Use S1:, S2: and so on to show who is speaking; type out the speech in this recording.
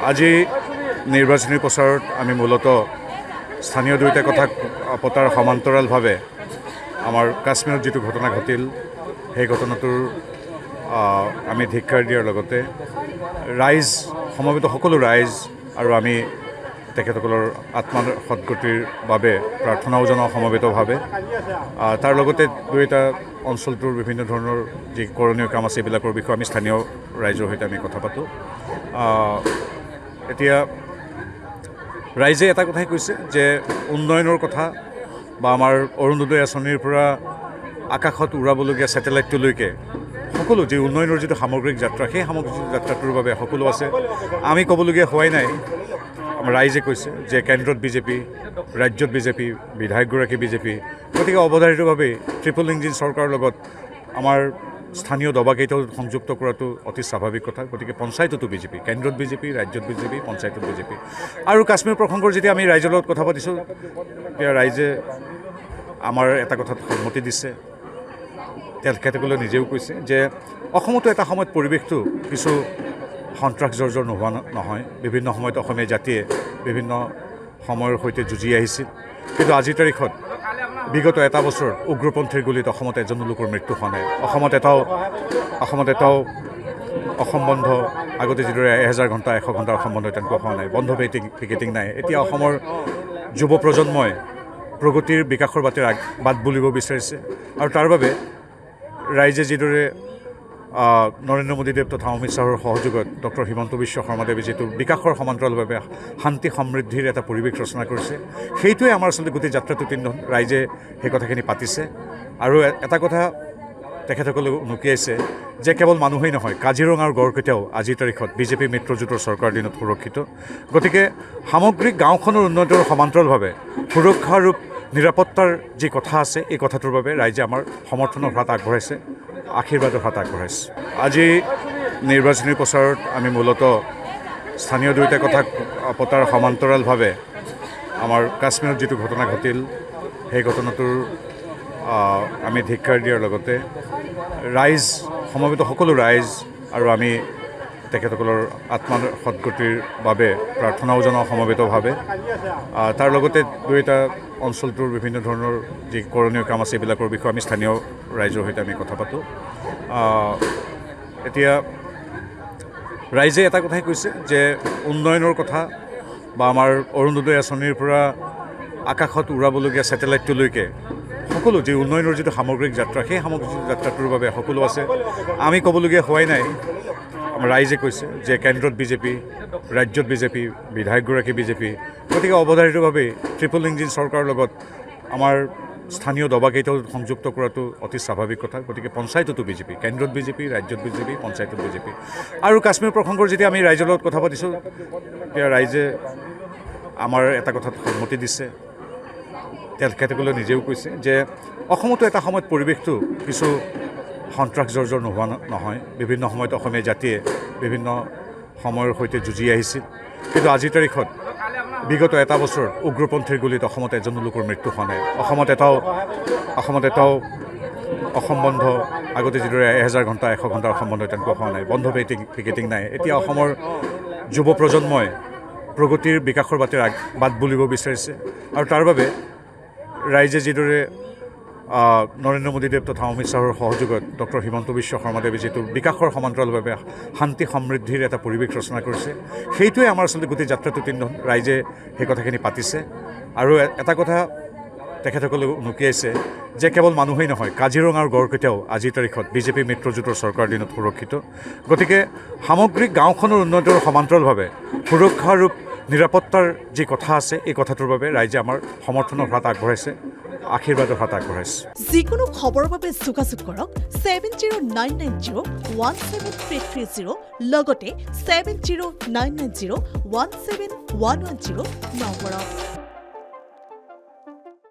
S1: আজি নিৰ্বাচনী প্ৰচাৰত আমি মূলতঃ স্থানীয় দুয়োটা কথা পতাৰ সমান্তৰালভাৱে আমাৰ কাশ্মীৰত যিটো ঘটনা ঘটিল সেই ঘটনাটোৰ আমি ধিক্কাৰ দিয়াৰ লগতে ৰাইজ সমবেত সকলো ৰাইজ আৰু আমি তেখেতসকলৰ আত্মাৰ সদ্গতিৰ বাবে প্ৰাৰ্থনাও জনাওঁ সমবেতভাৱে। তাৰ লগতে দুয়োটা অঞ্চলটোৰ বিভিন্ন ধৰণৰ যি কৰণীয় কাম আছে এইবিলাকৰ বিষয়ে আমি স্থানীয় ৰাইজৰ সৈতে আমি কথা পাতোঁ। এতিয়া ৰাইজে এটা কথাই কৈছে যে উন্নয়নৰ কথা বা আমাৰ অৰুণোদয় আঁচনিৰ পৰা আকাশত উৰাবলগীয়া ছেটেলাইটটোলৈকে সকলো যি উন্নয়নৰ যিটো সামগ্ৰিক যাত্ৰা সেই সামগ্ৰিক যাত্ৰাটোৰ বাবে সকলো আছে। আমি ক'বলগীয়া হোৱাই নাই। আমাৰ ৰাইজে কৈছে যে কেন্দ্ৰত বিজেপি, ৰাজ্যত বিজেপি, বিধায়কগৰাকী বিজেপি, গতিকে অৱধাৰিতভাৱেই ট্ৰিপল ইঞ্জিন চৰকাৰৰ লগত আমাৰ স্থানীয় দবাকেইটাও সংযুক্ত কৰাটো অতি স্বাভাৱিক কথা। গতিকে পঞ্চায়ততো বিজেপি, কেন্দ্ৰত বিজেপি, ৰাজ্যত বিজেপি, পঞ্চায়তত বিজেপি। আৰু কাশ্মীৰ প্ৰসংগৰ যেতিয়া আমি ৰাইজৰ লগত কথা পাতিছোঁ তেতিয়া ৰাইজে আমাৰ এটা কথাত সন্মতি দিছে। তেখেতসকলে নিজেও কৈছে যে অসমতো এটা সময়ত পৰিৱেশটো কিছু সন্ত্ৰাস জৰ্জৰ নোহোৱা নহয়। বিভিন্ন সময়ত অসমীয়া জাতিয়ে বিভিন্ন সময়ৰ সৈতে যুঁজি আহিছিল, কিন্তু আজিৰ তাৰিখত বিগত এটা বছৰ উগ্ৰপন্থীৰ গুলীত অসমত এজনো লোকৰ মৃত্যু হোৱা নাই। অসমত এটাও অসম বন্ধ আগতে যিদৰে 1000 ঘণ্টা 100 ঘণ্টাৰ অসম বন্ধ তেনেকুৱা হোৱা নাই। বন্ধ পিকেটিং নাই। এতিয়া অসমৰ যুৱ প্ৰজন্মই প্ৰগতিৰ বিকাশৰ বাট বুলিব বিচাৰিছে আৰু তাৰ বাবে ৰাইজে যিদৰে নৰেন্দ্ৰ মোদীদেৱ তথা অমিত শ্বাহৰ সহযোগত ডক্টৰ হিমন্ত বিশ্ব শৰ্মাদেৱে যিটো বিকাশৰ সমান্তৰালভাৱে শান্তি সমৃদ্ধিৰ এটা পৰিৱেশ ৰচনা কৰিছে সেইটোৱে আমাৰ আচলতে গোটেই যাত্ৰাটোত ইন্ধন। ৰাইজে সেই কথাখিনি পাতিছে আৰু এটা কথা তেখেতসকলে উনুকিয়াইছে যে কেৱল মানুহেই নহয়, কাজিৰঙাৰ গড়কেইটাও আজিৰ তাৰিখত বিজেপি মিত্ৰজোঁটৰ চৰকাৰ দিনত সুৰক্ষিত। গতিকে সামগ্ৰিক গাঁওখনৰ উন্নয়নৰ সমান্তৰালভাৱে সুৰক্ষা আৰু নিৰাপত্তাৰ যি কথা আছে এই কথাটোৰ বাবে ৰাইজে আমাৰ সমৰ্থনৰ হাত আগবঢ়াইছে, আশীৰ্বাদৰ হাত আগবঢ়াইছে। আজি নিৰ্বাচনী প্ৰচাৰত আমি মূলতঃ স্থানীয় দুয়োটা কথা পতাৰ সমান্তৰালভাৱে আমাৰ কাশ্মীৰত যিটো ঘটনা ঘটিল সেই ঘটনাটোৰ আমি ধিক্কাৰ দিয়াৰ লগতে ৰাইজ সমবেত সকলো ৰাইজ আৰু আমি তেখেতসকলৰ আত্মাৰ সদ্গতিৰ বাবে প্ৰাৰ্থনাও জনাওঁ সমবেতভাৱে। তাৰ লগতে দুয়োটা অঞ্চলটোৰ বিভিন্ন ধৰণৰ যি কৰণীয় কাম আছে এইবিলাকৰ বিষয়ে আমি স্থানীয় ৰাইজৰ সৈতে আমি কথা পাতোঁ। এতিয়া ৰাইজে এটা কথাই কৈছে যে উন্নয়নৰ কথা বা আমাৰ অৰুণোদয় আঁচনিৰ পৰা আকাশত উৰাবলগীয়া ছেটেলাইটটোলৈকে সকলো যি উন্নয়নৰ যিটো সামগ্ৰিক যাত্ৰা সেই সামগ্ৰিক যাত্ৰাটোৰ বাবে সকলো আছে। আমি ক'বলগীয়া হোৱাই নাই। আমাৰ ৰাইজে কৈছে যে কেন্দ্ৰত বিজেপি, ৰাজ্যত বিজেপি, বিধায়কগৰাকী বিজেপি, গতিকে অৱধাৰিতভাৱেই ট্ৰিপল ইঞ্জিন চৰকাৰৰ লগত আমাৰ স্থানীয় দবাকেইটাও সংযুক্ত কৰাটো অতি স্বাভাৱিক কথা। গতিকে পঞ্চায়ততো বিজেপি, কেন্দ্ৰত বিজেপি, ৰাজ্যত বিজেপি, পঞ্চায়তত বিজেপি। আৰু কাশ্মীৰ প্ৰসংগৰ যেতিয়া আমি ৰাইজৰ লগত কথা পাতিছোঁ তেতিয়া ৰাইজে আমাৰ এটা কথাত সন্মতি দিছে। তেখেতসকলে নিজেও কৈছে যে অসমতো এটা সময়ত পৰিৱেশটো কিছু সন্ত্ৰাস জৰ্জৰ নোহোৱা নহয়। বিভিন্ন সময়ত অসমীয়া জাতিয়ে বিভিন্ন সময়ৰ সৈতে যুঁজি আহিছিল, কিন্তু আজিৰ তাৰিখত বিগত এটা বছৰ উগ্ৰপন্থীৰ গুলীত অসমত এজনো লোকৰ মৃত্যু হোৱা নাই। অসমত এটাও অসম বন্ধ আগতে যিদৰে 1000 ঘণ্টা 100 ঘণ্টাৰ অসম বন্ধ তেনেকুৱা হোৱা নাই। বন্ধ পিকেটিং নাই। এতিয়া অসমৰ যুৱ প্ৰজন্মই প্ৰগতিৰ বিকাশৰ বাট বুলিব বিচাৰিছে আৰু তাৰ বাবে ৰাইজে যিদৰে নৰেন্দ্ৰ মোদীদেৱ তথা অমিত শ্বাহৰ সহযোগত ডক্টৰ হিমন্ত বিশ্ব শৰ্মাদেৱে যিটো বিকাশৰ সমান্তৰালভাৱে শান্তি সমৃদ্ধিৰ এটা পৰিৱেশ ৰচনা কৰিছে সেইটোৱে আমাৰ আচলতে গোটেই যাত্ৰাটোত ইন্ধন। ৰাইজে সেই কথাখিনি পাতিছে আৰু এটা কথা তেখেতসকলে উনুকিয়াইছে যে কেৱল মানুহেই নহয়, কাজিৰঙাৰ গড়কেইটাও আজিৰ তাৰিখত বিজেপি মিত্ৰজোঁটৰ চৰকাৰ দিনত সুৰক্ষিত। গতিকে সামগ্ৰিক গাঁওখনৰ উন্নয়নৰ সমান্তৰালভাৱে সুৰক্ষা আৰু নিৰাপত্তাৰ যি কথা আছে এই কথাটোৰ বাবে ৰাইজে আমাৰ সমৰ্থনৰ হাত আগবঢ়াইছে, আশীৰ্বাদৰ হাত আগবঢ়াইছে।
S2: যিকোনো খবৰৰ বাবে যোগাযোগ কৰক 7099017330 লগতে 7099017110 নম্বৰত।